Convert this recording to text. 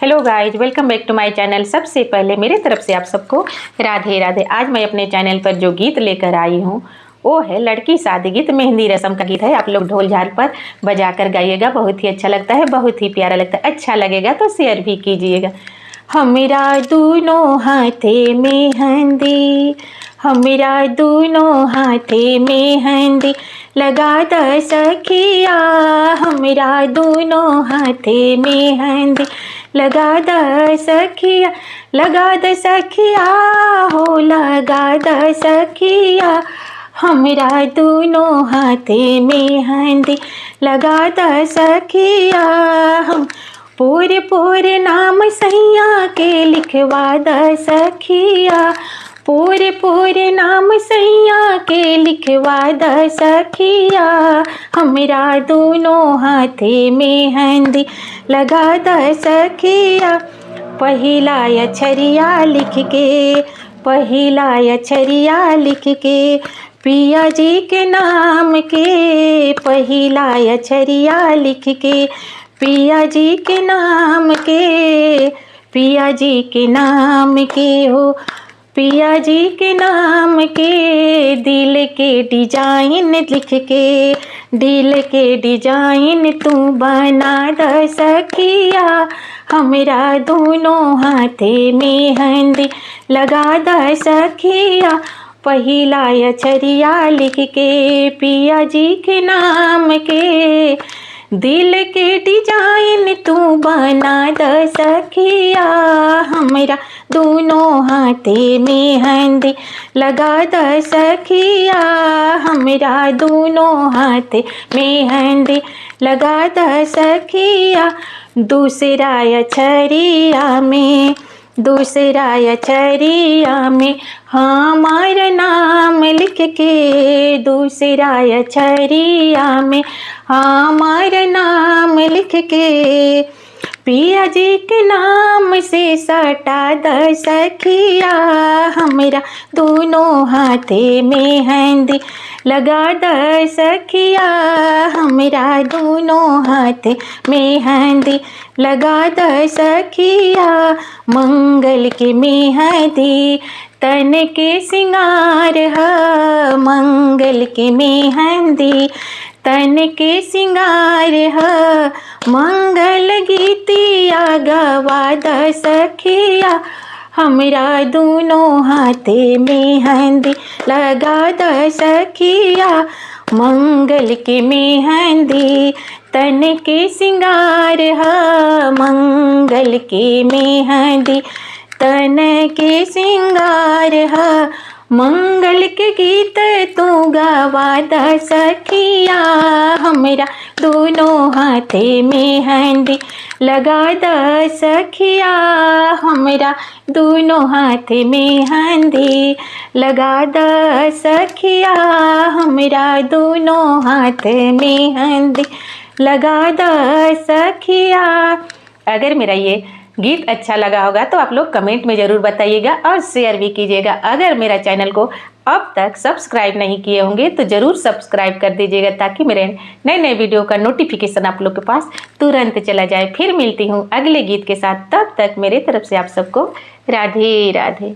Hello guys, welcome back to my channel. सबसे पहले मेरे तरफ से आप सबको राधे राधे। आज मैं अपने चैनल पर जो गीत लेकर आई हूँ वो है लड़की शादी गीत, मेहंदी रस्म का गीत है। आप लोग ढोल झाल पर बजा कर गाइएगा, बहुत ही अच्छा लगता है, बहुत ही प्यारा लगता है। अच्छा लगेगा तो शेयर भी कीजिएगा। हमरा दोनों हाथे मेहंदी, हमरा दोनों हाथे मेहंदी लगा द सखिया, हमरा दोनों हाथे मेहंदी लगा द सखिया, लगा द सखिया हो, लगा द सखिया, हमरा दोनों हाथे मेहंदी लगा द सखिया। हम पूरे पूरे नाम सैया के लिखवा द सखिया, पूरे पूरे नाम सैया के लिखवा द सखिया, हमरा दोनों हाथे मेहंदी लगा द सखिया। पहिला अक्षरिया लिख के, पहिला अक्षरिया लिख के पिया जी के नाम के, पहिला अक्षरिया लिख के पिया जी के नाम के, पिया जी के नाम के हो, पिया जी के नाम के दिल के डिजाइन लिख के, दिल के डिजाइन तू बना द सखिया, हमरा दोनों हाथे मेहंदी लगा द सखिया। पहिला अक्षरिया लिख के पिया जी के नाम के, दिल के डिजाइन तू बना द सखिया, हमरा दोनों हाथे मेहंदी लगा द सखिया, हमरा दोनों हाथे मेहंदी लगा द सखिया। दूसरा अक्षरिया में, दूसरा अक्षरिया में हमारा नाम लिख के, दूसरा अक्षरिया में हमारा नाम लिख के पिया जी के नाम से सटा द सखिया, हमरा दोनों हाथे मेहंदी लगा द सखिया, हमरा दोनों हाथे मेहंदी लगा द सखिया। मंगल के मेहंदी तन के सिंगार है, मंगल के मेहंदी तन के सिंगार है, मंगल गीतिया गवा द सखिया, हमरा दोनों हाथे मेहंदी लगा द सखिया। मंगल के मेहंदी तन के सिंगार है, मंगल के मेहंदी तन के सिंगार है, मंगल के गीत तू गवा द सखिया, हमरा दोनों हाथे मेहंदी लगा द सखिया, हमरा दोनों हाथे मेहंदी लगा द सखिया, हमरा दोनों हाथे मेहंदी लगा द सखिया। अगर मेरा ये गीत अच्छा लगा होगा तो आप लोग कमेंट में ज़रूर बताइएगा और शेयर भी कीजिएगा। अगर मेरा चैनल को अब तक सब्सक्राइब नहीं किए होंगे तो ज़रूर सब्सक्राइब कर दीजिएगा, ताकि मेरे नए नए वीडियो का नोटिफिकेशन आप लोग के पास तुरंत चला जाए। फिर मिलती हूँ अगले गीत के साथ, तब तक मेरे तरफ से आप सबको राधे राधे।